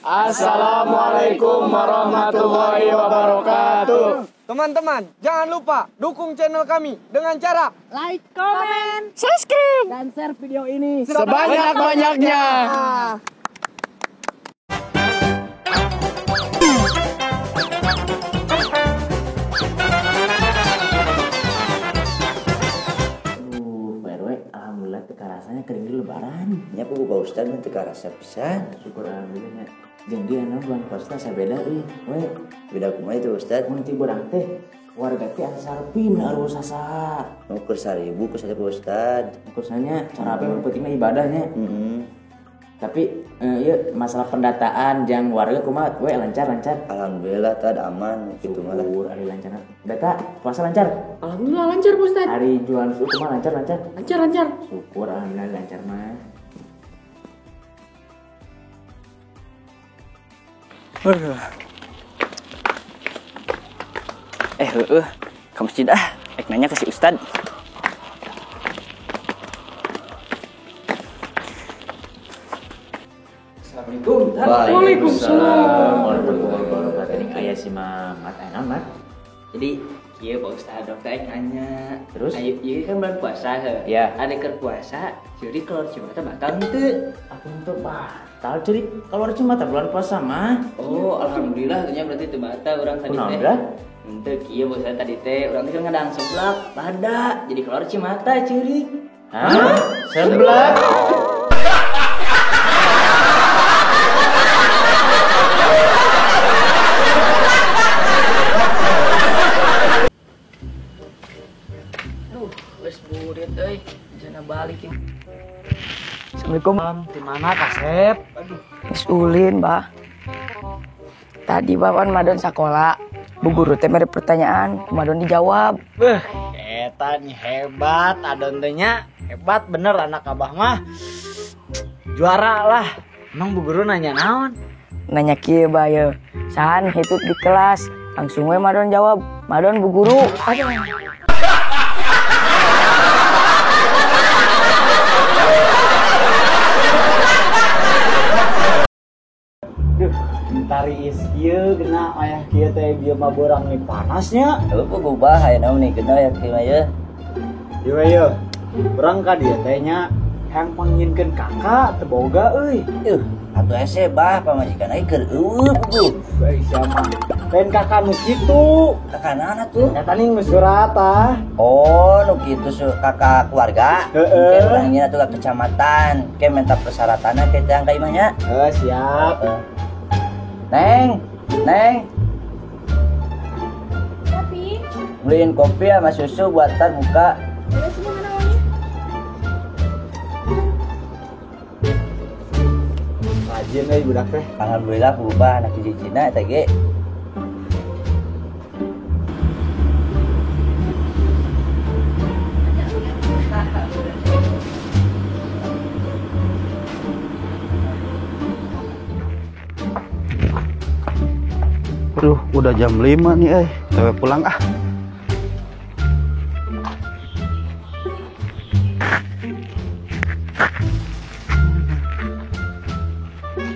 Assalamualaikum warahmatullahi wabarakatuh. Teman-teman, jangan lupa dukung channel kami dengan cara like, comment, subscribe, dan share video ini sebanyak-banyaknya. Alhamdulillah teka rasanya kering di lebaran. Ya Bu Pak Ustadz nanti ke rasa pisan. Syukur alhamdulillah. Jadi anak bulan puasa saya beda euy. We, Beda kumaha itu Ustadz? mun ti borang teh warga teh asal pin harus sasa. Mau ke 1000 ke saja Pak Ustadz. Kursanya cara apa yang penting mah ibadahnya. Tapi ya masalah pendataan jang warga kumaha we lancar. Alhamdulillah tad aman gitu malah. Syukur ari lancar. Data puasa lancar. Alhamdulillah lancar Pak Ustadz. Hari jualan suku kumaha lancar. Lancar. Syukur alhamdulillah lancar mah. Ke masjid nanya ke si Ustad. Assalamualaikum. Waalaikumsalam. Warahmatullahi wabarakatuh. Ini kayak si Mamat Amat. Jadi iya Pak Ustad dong tanya. Terus? Ayo iya kan bulan puasa Ya. Ada ker puasa. Jadi kalau Cimata batal itu. Apa untuk batal? Jadi kalau Cimata bulan puasa mah. Oh alhamdulillah tentunya berarti itu batal orang tadi teh. Untuk iya Pak Ustad tadi teh orang teh kan ngadang seblak pada. Jadi keluar Cimata curi. Hah? Sebelah? Wes burit euy, jangan balik ya. Assalamualaikum. di mana Kasep? Wes ulin, Mbah. Tadi bawan madon sekolah. Bu guru teh mere pertanyaan, madon dijawab. Beuh, eta nih hebat, adon teh nya hebat bener anak abah mah. Juara lah. Emang bu guru nanya naon? Nanya kieu bae. Sahan hitut di kelas. Langsung we madon jawab, madon bu guru. Tari ieu kena ayah kieu teh dia mah borang nih panasnya. Lalu kok gubah aya naon nih kena ya kieu ya. Ieu urang ka dieu teh nya hayang panginkeun kakak teu boga euy. Atuh hese bah pamajikan ai keur eueuh Bu. Baik sama. Lain kakak nu kitu. Kakana tuh. Eta ning nu surat ah. Oh, nu kitu kakak keluarga. Heeh. Ke urang ieu atuh ke kecamatan. Ke minta persyaratanna ke teh angka imahnya. Siap. Neng. Tapi, Beliin kopi sama susu buatan buka. udah semua namanya. Rajin euy budak teh. Alhamdulillah berubah anak hiji-hijina eta ge. Aduh, udah jam 5 nih, Tewe pulang ah.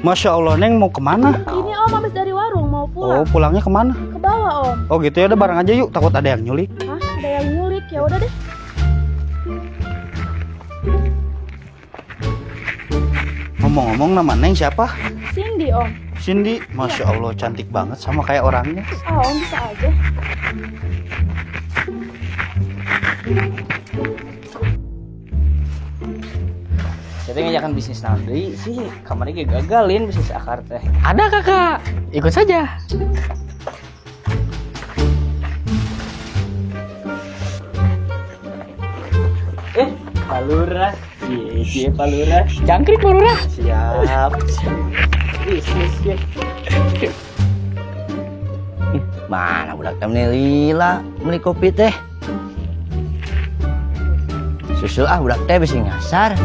Masya Allah, Neng mau kemana? Ini Om habis dari warung mau Oh, pulang. pulangnya kemana? Ke bawah Om. Oh gitu ya, udah bareng aja yuk, takut ada yang nyulik. Hah? Ada yang nyulik ya udah deh. Ngomong-ngomong, nama Neng siapa? Cindy Om. Cindy. Masya Allah, cantik banget sama kayak orangnya. Ah Om bisa aja. Jadi ngajakan bisnis nanti sih, kamarnya gagalin bisnis akar teh. Ada kakak, ikut saja. Palura, iya Palura, jangkrik Palura. Siap. Bisnis ya. Mana budak teh lila beli kopi teh. Susu budak teh bisa ngasar.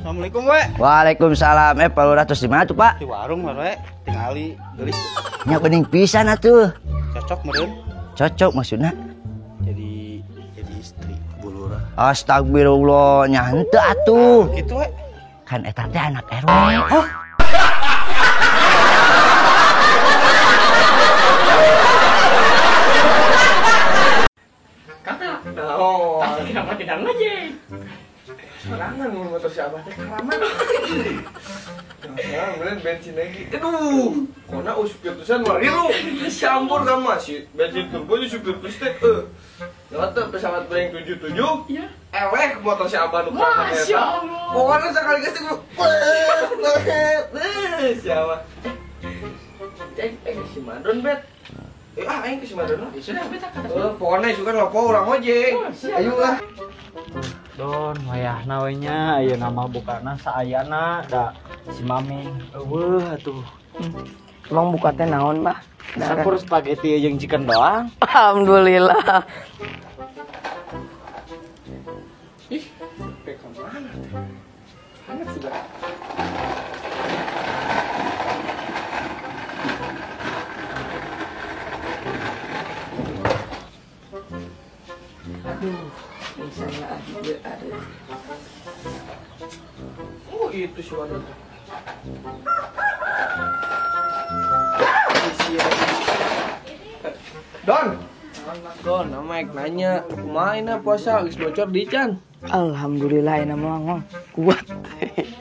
Assalamualaikum, we. Waalaikumsalam. Pak Lurah terus di mana tuh, Pak? Di warung, we. Tingali beli. Nya bening pisan atuh. Cocok meureun. Cocok maksudnya. Jadi istri Bu Lurah. Astagfirullah, nyante atuh. Gitu we. Kan eta teh anak RW. Oh. Kenapa tidak ngejek? Serangan mun motor si Abah teh karaman. Nah, kemudian bensin lagi. Aduh, kona supir tusan mariru. Campur ka mah si bensin turbo di supir terus teh. Nyoto pesawat Boeing 77. Iya. Ewek motor si Abah nu karaman eta. Masyaallah. Pokona sakali geus teh. Si Abah. Si Madon bet. Aing ke si Madon. Sudah beta kata. Pokona suka lopo urang ojek. Ayolah. Don wayahna we nya aya nama bukana saayana da si Mami. Eueuh atuh. Emang buka teh naon, Mbah? Campur spaghetti jeung chicken doang. Alhamdulillah. Ih, PK mana? Hangat sudah. Saya ada. Oh, itu si Madon. Don, nama nanya, kumaha puasa geus bocor di can. Alhamdulillah enak mah kuat.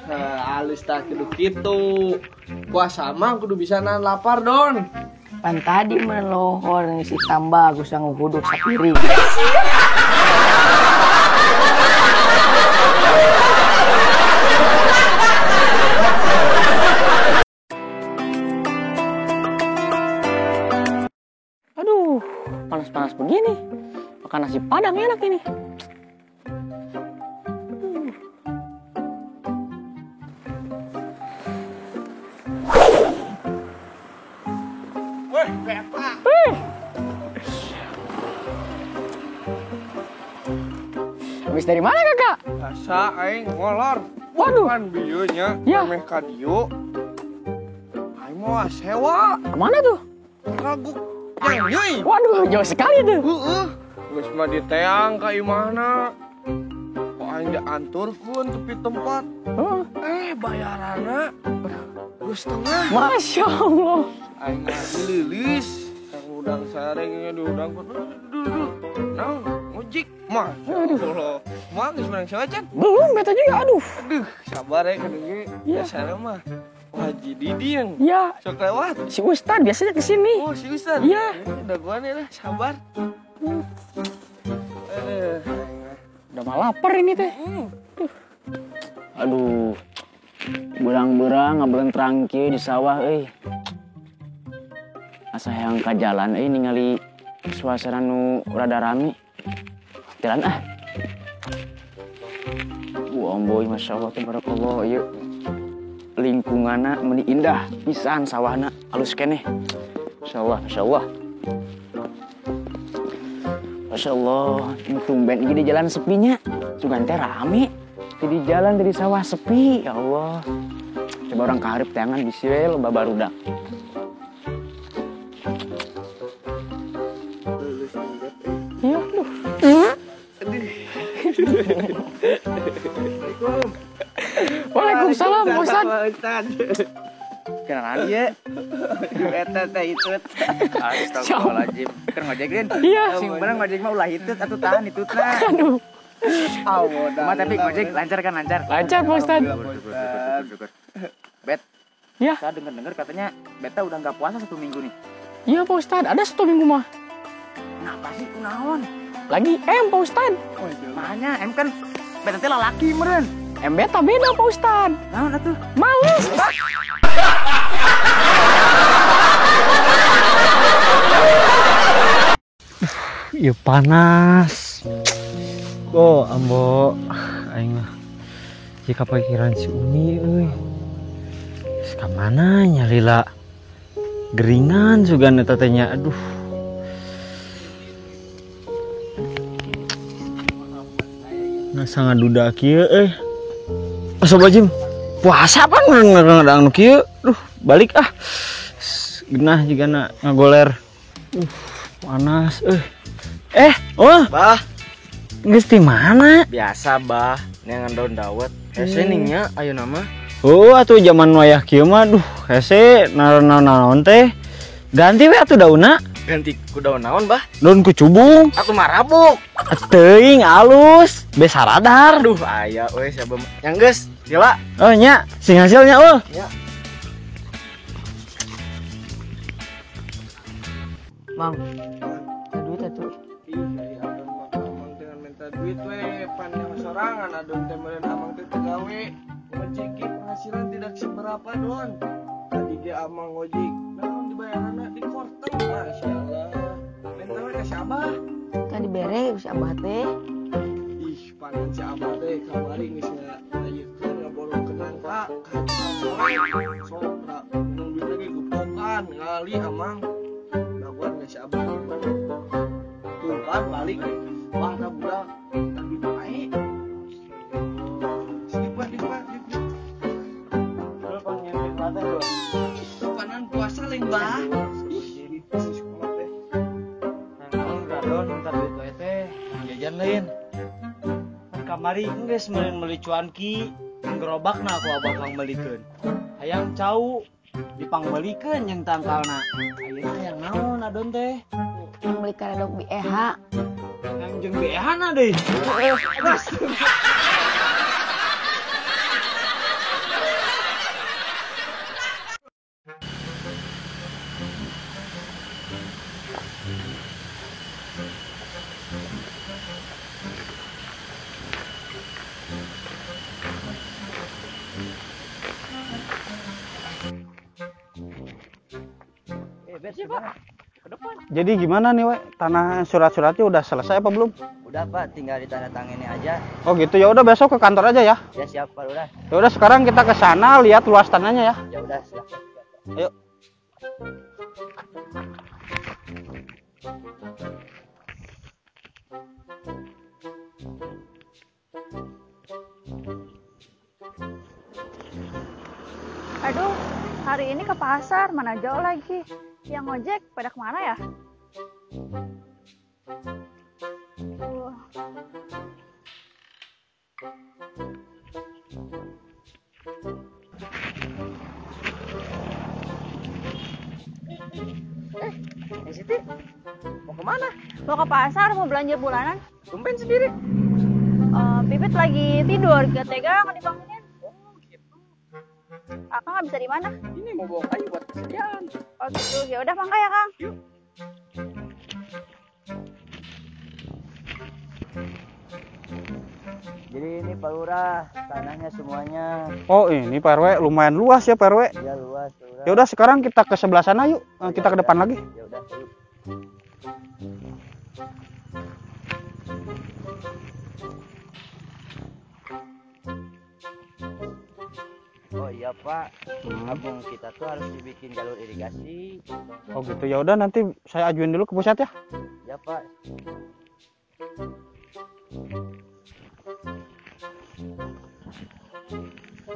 Nah, alus tak kudu kitu. Puasa mah kudu bisa nahan lapar, Don. Pan tadi melohor si tambah aku sanggup huduk sapiring. Aduh, panas-panas begini. Makan nasi padang enak ini. Weh, Beta. Habis dari mana, Kakak? Biasa aing ngolor. Waduh. Kan bieunya Ya. meh ka dieu. Aing mau sewa. Kemana tuh? Kaguk nyai. Waduh, jauh sekali tuh. Heeh. Geus mah diteang ka imahna. Kok aing dianturkeun tepi tempat. Bayaranna 2,5. Masya Allah. Aing ngalilis. Kang udang sarengnya di udang duduk. Naon? Ngojek mah. Allah. Mah geus menang sewa can? Belum, beta juga. Aduh. Aduh, sabar ya kan ini. Biasanya mah Haji Didin. Ya, Sok lewat. si Ustad biasanya kesini. Oh, si Ustad. Iya. Udah gua nih lah, sabar. Udah mah lapar ini teh. Aduh. Berang-berang ngabelan trangki di sawah euy. Asa hayang ka jalan euy ningali suasana nu rada rame. Jalan ah. Amboy masyaallah tabarakallah ieu. Lingkunganna meuni indah pisan sawahna alus keneh. Masyaallah, masyaallah. Masyaallah, tumben ieu di jalan sepinya. Sugan teh rame. Di jalan dari sawah sepi, ya Allah. Coba orang kaharep tangan bisi we loba barudak. Ya, aduh. Waalaikumsalam, Pak Ustad. Kenalan ieu. Eta teh itut. Astagfirullahaladzim. Keur ngojekin. Iya. Sing bener ngojek mah ulah hitut atuh tahan hitutna. Aduh. Cuma tapi ngojek lancar kan lancar. Lancar, Pak Ustad. Bet. Ya. Saya dengar katanya Beta udah nggak puasa 1 minggu nih. Iya, Pak Ustad. Ada 1 minggu mah. Kenapa sih kunaon? Lagi Pak Ustad. Makanya em kan Beta teh lalaki meureun. Beta beda, Pak Ustad. Naon atuh? Males. Iya panas. Oh, ambo aing mah jika pikiran si Uni euy. Geus ka mana nya lila? Geringan sugan eta teh nya. Aduh. Nah sangat duda kieu euy. Sob Jim. Puasa pan ngadang nu kieu. Duh, balik ah. Genah jigana ngagoler. Panas oh. Bah, Geus di mana? Biasa bah, neangan daun dawet. Hese ningnya ayo nama. Oh, atuh zaman wayah kieu mah duh hese naon teh. Ganti we atuh daunna. Ganti ku daun naon bah? Daun kucubung. Aku marabuk. Teuing alus, besa radar. Aduh aya we siapa yang geus sila. Oh nya, sing hasilnya Ya. Mang, duit atuh. Ih, dari adon mah amang dengan minta duit we, pan yang sorangan adon teh meureun amang teh gawe. Ngojeki penghasilan tidak seberapa don. Tadi ge amang ngojek, naon dibayaranna di korteng, masyaallah. Minta we ka si Abah. Kan dibere si Abah teh. Ih, panen si Abah teh kamari geus ngayekeun ngabolong ke nangka, ka haji sok da minum duit lagi gepokan ngali amang. Daguan geus si Abah gimana? Tuh kan balik wah da budak tapi bae. Siapa di mana? Kalau pengen mata tuh. Panen puasa leng bah. Jadi si sekolah teh. Naon radon minta duit we teh, jajan lain. Kamari geus meureun meuli cuanki, gerobakna aku abah pangmelikeun. Hayang cau dipangmelikeun yang tangkalna. Ayeuna hayang naon adon teh? Yang beli karedok BEH. Yang jeung BH-na deui. Jadi gimana nih, we? Tanah surat-suratnya udah selesai apa belum? Udah Pak, tinggal ditandatangani aja. Oh gitu, ya udah besok ke kantor aja ya. Ya siap Pak, udah. Ya udah sekarang kita ke sana lihat luas tanahnya ya. Ya udah siap. Ayo. Aduh, hari ini ke pasar, mana jauh lagi. Yang ngojek pada kemana ya? Uh. Siti, mau kemana? Mau ke pasar, mau belanja bulanan. Tumben sendiri. Pipit lagi tidur, gak tega nggak dibangunin. Akang nggak bisa di mana? Ini mau bawa kayu buat kesediaan. Oh gitu, ya udah mangga ya Kang. Jadi ini Pak Lurah, tanahnya semuanya. Oh ini Pak RW lumayan luas ya Pak RW. Ya luas, Pak Lurah. Ya udah sekarang kita ke sebelah sana yuk. Kita ke depan lagi. Ya udah, yuk. Oh iya Pak, kampung kita tuh harus dibikin jalur irigasi. Oh gitu, ya udah nanti saya ajuin dulu ke pusat ya. Ya Pak.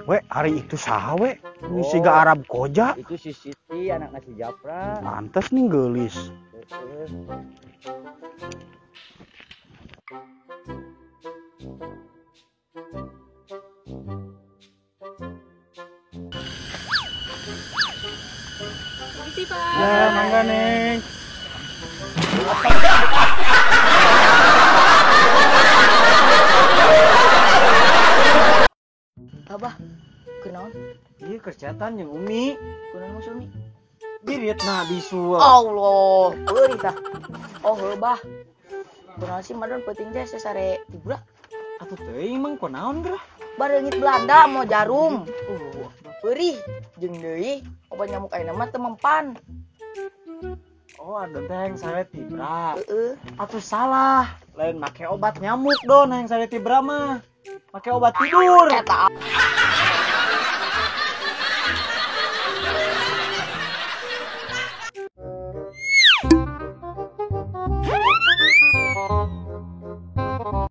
We, hari itu saha we? Ini siga Arab koja. Itu si Siti, anak nasi Japra. Pantes nih gelis. Makasih Pak. Ya, mangga Neng. Abah, kenaon? Ieu kerjatan yang Umi. Kunaon maksud Umi? Biritna bisu. Allah, eueuh tah. Oh, heuh bah. Kunaon sih madon penting teh sesare tibura. Atuh teuing mang kunaon gerah? Bareungit Belanda mau jarum. Perih jeung deui obat nyamuk ayeuna mah teu mempan. Oh, adon teh yang sare tibra. Heeh. Atuh salah. Lain make obat nyamuk don yang sare tibra mah. Make obat tidur. Eta